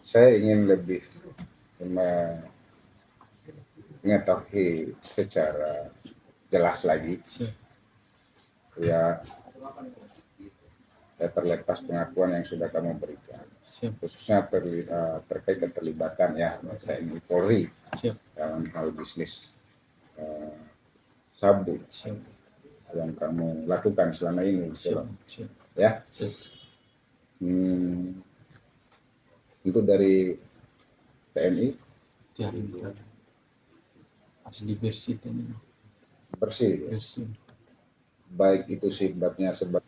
saya ingin lebih mengetahui secara jelas lagi ya terlepas pengakuan yang sudah kamu berikan, khususnya terkait keterlibatan ya TNI Polri dalam hal bisnis sabu yang kamu lakukan selama ini, ya. Untuk dari TNI asli bersih TNI. Bersih. Baik itu sifatnya sebagai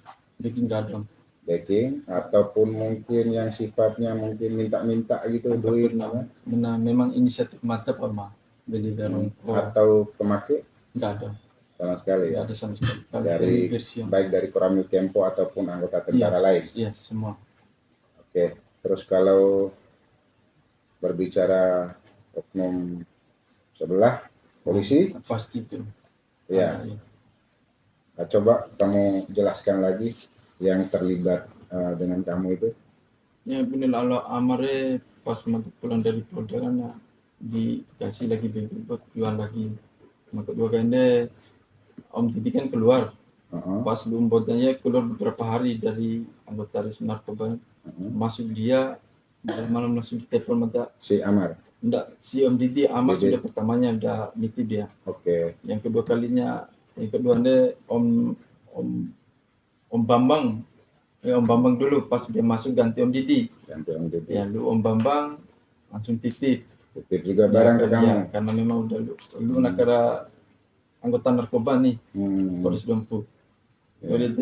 backing ataupun mungkin yang sifatnya mungkin minta-minta gitu duit. Nah, memang inisiatif mata Pak beli atau pemakai nggak ada sama sekali ya. Ada sama sekali. Dari baik dari Koramil Tempo ataupun anggota tentara lain. Iya, semua. Oke, terus kalau berbicara oknum sebelah polisi pasti itu. Ya. Nah, coba kamu jelaskan lagi yang terlibat dengan kamu itu. Ya benar, kalau amare pas pulang dari Polda kan ya, dikasih lagi buat jual lagi. Maka dua ganda Om Didi kan keluar. Pas belum bodanya keluar beberapa hari dari anggota Res Narkoba. Masuk dia malam langsung ditelepon mata si Amar. Enggak, si Om Didi Amar sudah pertamanya udah miti dia. Oke. Yang kedua kalinya, yang kedua Om Bambang. Om Bambang dulu pas dia masuk ganti Om Didi. Ya lu Om Bambang langsung titip juga barang ke kamu. Ya, karena memang udah lu nakara anggota narkoba nih, Polres Dompu. Jadi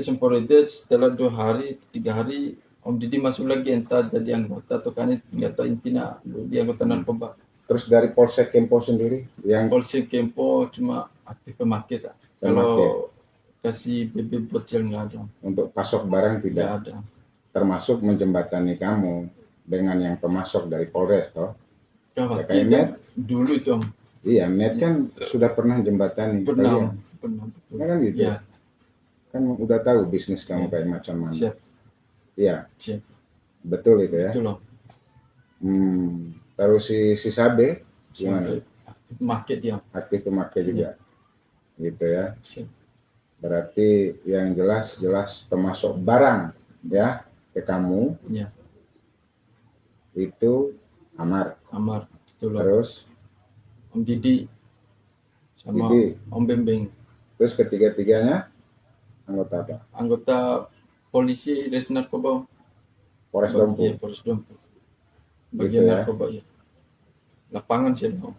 setelah 2 hari, 3 hari Om Didi masuk lagi entah jadi anggota atau kan nggak tahu intinya dia anggota narkoba. Terus dari Polsek Kempo sendiri yang Polsek Kempo cuma aktif pemakai tak. Kalau kasih BB bocil nggak ada. Untuk pasok barang tidak ada. Termasuk menjembatani kamu dengan yang pemasok dari Polres toh. Ya, kayak dulu itu Om. Iya, Met kan sudah pernah jembatani. Pernah. Kan gitu. Ya. Kan udah tahu bisnis kamu kayak macam mana. Siap. Iya. Siap. Betul itu ya. Betul Om. Terus si Sabe gimana? Market dia. Aktif pemakai juga. Gitu ya. Siap. Berarti yang jelas pemasok barang ya ke kamu. Iya. Itu Amar. Betul. Terus Om Didi sama Om Bembeng. Terus ketiga-tiganya anggota apa? Anggota polisi Res Narkoba. Polres Dompu. Iya, Polres Dompu. Bagian gitu narkoba ya. Lapangan sih Om.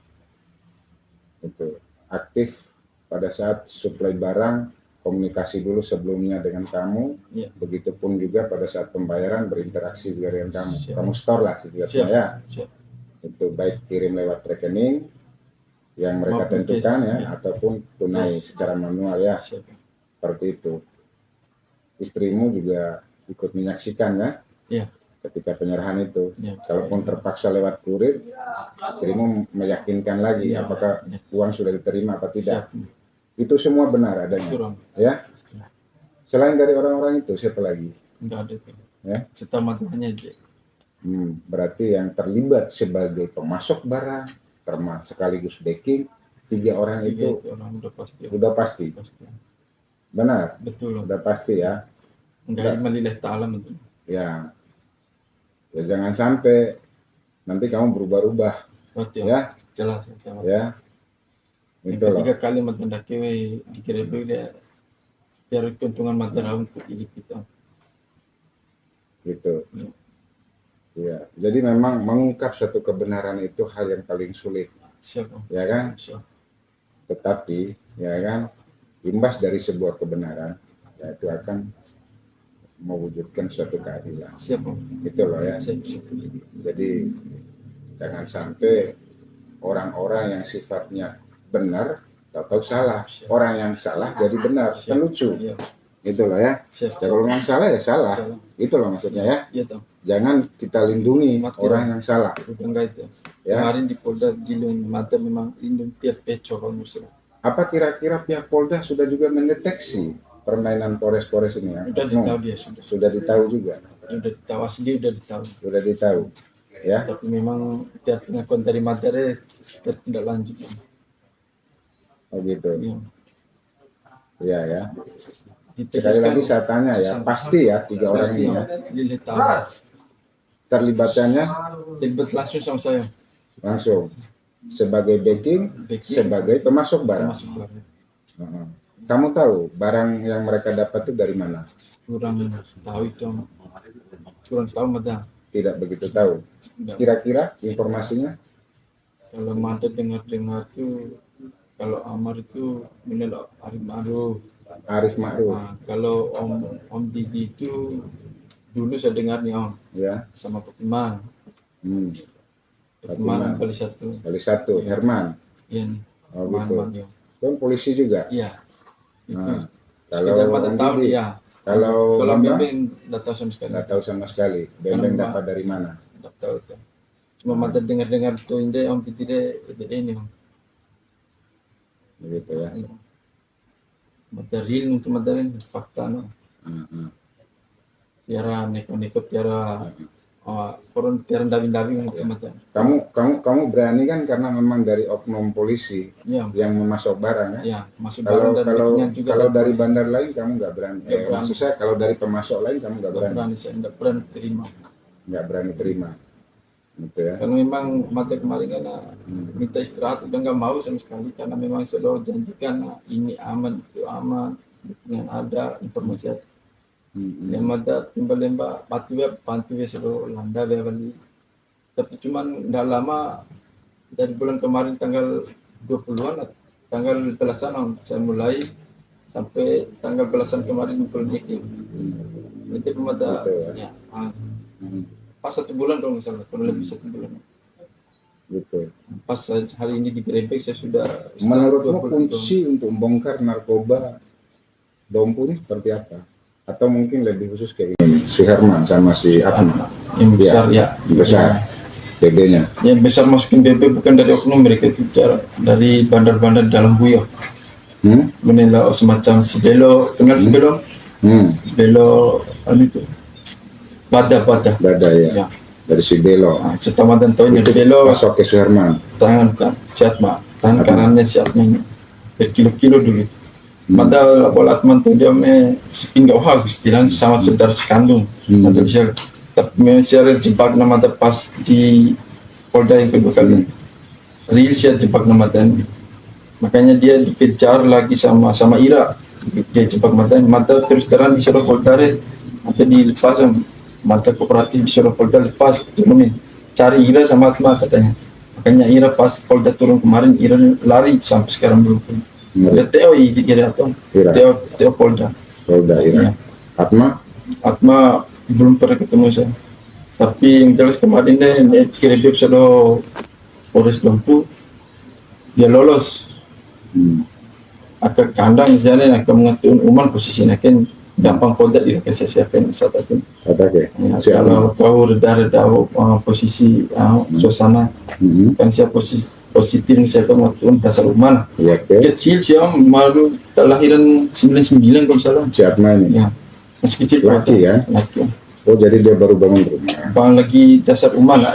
Itu aktif pada saat suplai barang, komunikasi dulu sebelumnya dengan kamu. Ya. Begitupun juga pada saat pembayaran berinteraksi juga dengan kamu. Siap. Kamu store lah setidaknya ya. Siap. Itu baik kirim lewat rekening yang mereka tentukan ya, ataupun tunai secara manual ya. Siap. Seperti itu. Istrimu juga ikut menyaksikan ya. Iya. Ketika penyerahan itu. Ya. Kalaupun terpaksa lewat kurir, istrimu meyakinkan lagi apakah uang sudah diterima atau tidak. Siap. Itu semua benar adanya. Betul. Ya. Selain dari orang-orang itu siapa lagi? Enggak ada. Ya. Setamatnya aja. Berarti yang terlibat sebagai pemasok barang, termasuk sekaligus backing, 3 orang itu udah pasti. Benar? Betul. Udah pasti ya. Enggak melihat ta'ala betul. Ya. Ya jangan sampai nanti kamu berubah-ubah. Betul. Ya. Jelas. Ya. Itu loh. 3 kali mendaki dikira dia cari keuntungan material untuk hidup kita. Gitu. Ya, jadi memang mengungkap suatu kebenaran itu hal yang paling sulit. Siap. Ya kan? Siap. Tetapi, ya kan, imbas dari sebuah kebenaran, ya itu akan mewujudkan suatu keadilan. Siap. Itu loh ya. Siap. Jadi jangan sampai orang-orang yang sifatnya benar atau salah. Siap. Orang yang salah jadi benar. Kan lucu. Siap. Itu loh ya. Siap. Ya, kalau yang salah ya salah. Itu loh maksudnya ya. Iya, jangan kita lindungi orang yang salah. Enggak itu. Ya. Kemarin di Polda Jilung mata memang lindung tiap peco kalau musuh. Apa kira-kira pihak Polda sudah juga mendeteksi permainan Polres-Polres ini ya? Sudah ditahu dia sudah. Sudah ditahu juga. Sudah ditahu asli sudah ditahu. Sudah ditahu. Ya. Tapi memang tiap pengakuan dari materi tidak lanjut. Oh gitu. Ya. Iya ya. Ditegaskan, Sekali lagi saya tanya ya, pasti ya 3 orang ini ya. Dia tahu. Terlibatannya Terlibat langsung sama saya. langsung sebagai backing, sebagai pemasok barang. Termasuk barang. Kamu tahu barang yang mereka dapat itu dari mana? Kurang tahu itu. Kurang tahu mata. Tidak begitu tahu. Enggak. Kira-kira informasinya? Kalau mata dengar-dengar tuh, kalau Amar itu menilai Arif Ma'ruf. Arif Ma'ruf. Nah, kalau Om Didi itu dulu saya dengarnya Om, Ya. sama Pak Iman. Pak Iman. Iman kali satu. Kali satu, Ya. Herman. Iya nih. Oh Iman, gitu. Iman, ya. Kan polisi juga. Iya. Itu. Nah, Sekitar kalau mata Om tahun Didi, ya. kalau Bambang Bambang tidak tahu sama sekali. nggak tahu sama sekali. Bembeng Karena- dapat dari mana? Tidak tahu tuh. Cuma mata dengar-dengar tuh ini Om Didi ini Om. Begitu ya. Mata real untuk mata ini fakta no. Tiara neko-neko tiara orang tiara dawi-dawi untuk mata. Kamu berani kan karena memang dari oknum polisi Ya. yang memasok barang ya. Ya, masuk Kalau barang dan kalau bikinnya juga kalau dan dari polisi. bandar lain kamu nggak berani. Nggak berani. Maksud saya kalau dari pemasok lain kamu nggak Nggak berani. berani saya nggak berani terima. Nggak berani terima. Gitu ya. Karena memang mata kemarin kan minta istirahat udah nggak mau sama sekali karena memang sudah janjikan ini aman itu aman dengan ada informasi yang ada timbal-lembak pantu ya sudah landa ya balik. Tapi cuman nggak lama dari bulan kemarin tanggal 20-an tanggal belasan saya mulai sampai tanggal belasan kemarin bulan ini. Nanti pemata ya. Pas 1 bulan kalau misalnya, kurang lebih 1 bulan. Gitu. Pas hari ini digerebek saya sudah. Menurutmu kunci untuk membongkar narkoba Dompu ini seperti apa? Atau mungkin lebih khusus kayak ini, si Herman sama si Atma. Yang besar ya. Besar. BB-nya. Yang besar masukin BB bukan dari oknum mereka itu dari bandar-bandar dalam Buyo. Menilai semacam si Belo, kenal si Belo? Belo itu. Bada ya. Dari si Belo. Nah, setaman dan tahunnya Belo masuk ke Herman. Tangan si Atma, tangan kanannya si Atma ini berkilo-kilo dulu. Padahal bola Atma tuh dia sepinggang istilah sama saudara sekandung. Atau bisa tapi memang saya jebak nama pas di Polda yang kedua kali. Real saya jebak nama dan makanya dia dikejar lagi sama Ira. Dia jebak mata terus terang disuruh Polda atau dilepas mata kooperatif disuruh Polda lepas turunin cari Ira sama Atma katanya. Makanya Ira pas Polda turun kemarin Ira lari sampai sekarang belum. Ada Teo Ira atau Teo Polda Ira. Ya. Atma belum pernah ketemu saya. Tapi yang jelas kemarin dia kirim sudah Polres Dompu dia lolos. Ke kandang misalnya akan mengatur uman posisinya kan gampang Polda dikasih siapkan saat itu. Kalau kau reda posisi suasana kan siap posisi positif saya kan waktu dasar uman kecil sih malu kelahiran 99 kalau salah si Atma ini ya masih kecil laki ya laki. Oh jadi dia baru bangun rumah bang lagi dasar uman lah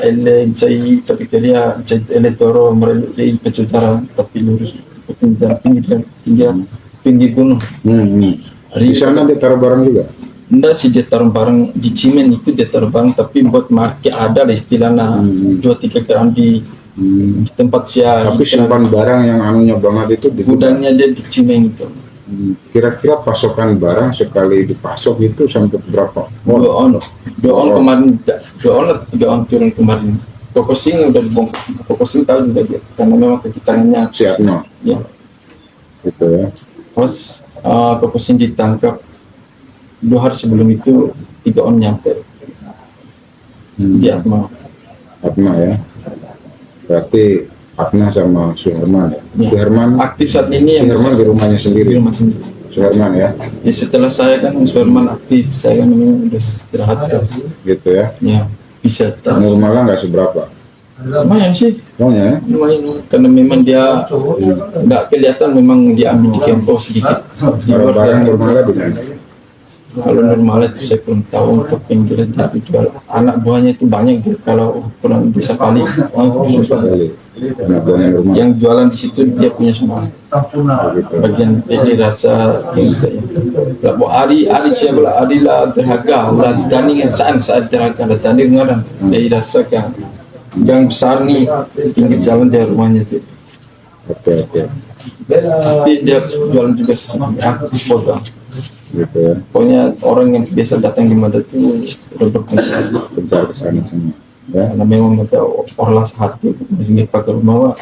cai tapi dia cai toro melalui pecucaran tapi lurus pinggir gunung di sana dia taruh barang juga. Enggak sih dia taruh barang di Cimen itu dia taruh barang tapi buat market ada lah istilahnya 2-3 gram di tempat saya. Tapi simpan barang yang anunya banget itu di gudangnya dia di Cimen itu. Kira-kira pasokan barang sekali dipasok itu sampai berapa? 2 on kemarin 2 on turun kemarin. Kokosing udah dibongkar. Kokosing tahu juga dia karena memang kekitangannya siapnya. Ya. Gitu ya. Terus Kokosing ditangkap 2 hari sebelum itu 3 on nyampe di Atma ya. Berarti Atma sama Suherman ya. Suherman aktif saat ini yang Suherman di rumahnya sendiri. Di rumah sendiri. Suherman ya. Ya setelah saya kan Suherman aktif, saya kan memang udah istirahat gitu ya. Ya bisa. Normalnya nggak seberapa. Lumayan sih. Ya? Lumayan karena memang dia nggak kelihatan memang dia ambil di Kempo sedikit. Barang normalnya di mana? Kalau normal itu saya belum tahu untuk pinggiran tapi jual anak buahnya itu banyak gitu. Kalau kurang bisa kali susah. Anak buahnya rumah. Yang jualan di situ dia punya semua bagian ini rasa yang saya labo ari siapa lah ari lah terhaga lah tandingan saat terhaga lah tanding orang dari rasa kan yang besar nih pinggir jalan dari rumahnya itu. Oke. Tapi dia jualan juga sesama aku foto Gitu ya. pokoknya orang yang biasa datang di Mada itu udah berpencar Bencar ke sana semua. Ya. karena memang ada orlas hati masih pakai rumah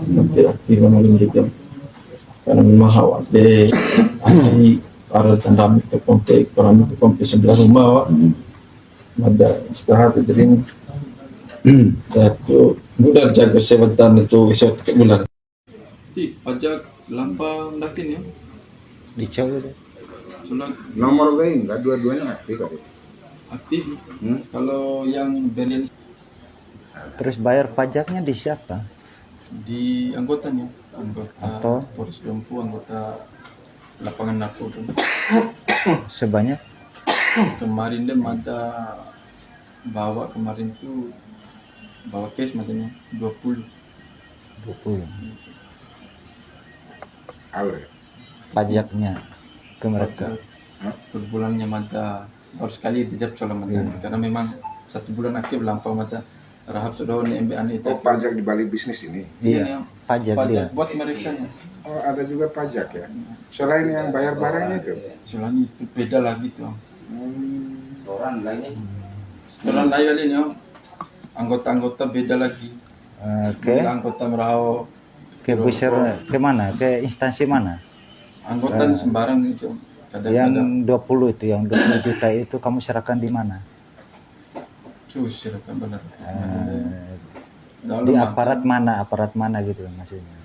nanti aktif mana gitu karena memang hawa de ahli para tandam itu kompe sebelah rumah ada istirahat itu itu udah jaga sebentar itu esok bulan pajak lampa dakin ya Dicoba deh. sudah Nomor gue enggak dua-duanya aktif kali. aktif kalau yang belian Terus bayar pajaknya di siapa? di anggotanya anggota Atau? Polres Dompu anggota lapangan narkoba Sebanyak? kemarin dia ada bawa kemarin tuh bawa cash matanya 20 20. Alur. Pajaknya ke mereka. per bulannya mata baru sekali dijawab soal mata karena memang 1 bulan aktif lampau mata rahab sudah MBA itu Oh, pajak di balik bisnis ini. Iya, pajak dia. buat mereka nya Oh, ada juga pajak ya. Selain yang bayar barangnya itu. soalnya itu beda lagi tuh Orang lainnya sekarang lain kali nih anggota-anggota beda lagi Ke anggota merau ke pusat ke mana? Ke instansi mana? anggota sembarang itu Yang kadang-kadang 20 itu, yang 20 juta itu kamu serahkan di mana? cus kan benar Di aparat mana? Aparat mana gitu maksudnya?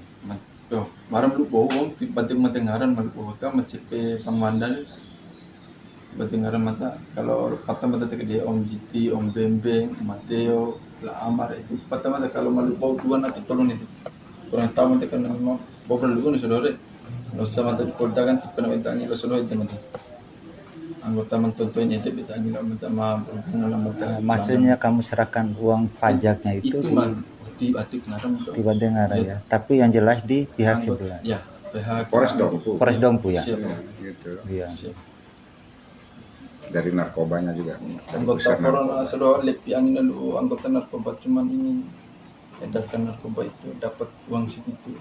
tuh barang lu bohong tiba-tiba matengaran malu bohong kan mencipe pemandang batengaran mata kalau patah mata ke dia Om Jiti Om Bembeng Mateo lah Amar itu patah mata kalau malu bohong dua nanti tolong itu kurang tahu mata karena memang bohong dulu nih saudara lo sama tadi polda kan tipe nak tanya lo saudara itu mata anggota mentontonnya itu ditanya minta maaf Maksudnya kamu serahkan uang pajaknya itu itu man tiba-tiba ngaram itu tiba dengar ya. Tapi yang jelas di pihak sebelah. ya pihak Polres Dompu. Polres Dompu ya. siap Gitu. Iya. siap Dari narkobanya juga. Dari anggota pusat corona sudah lebih angin lalu anggota narkoba cuman ini edarkan narkoba itu dapat uang segitu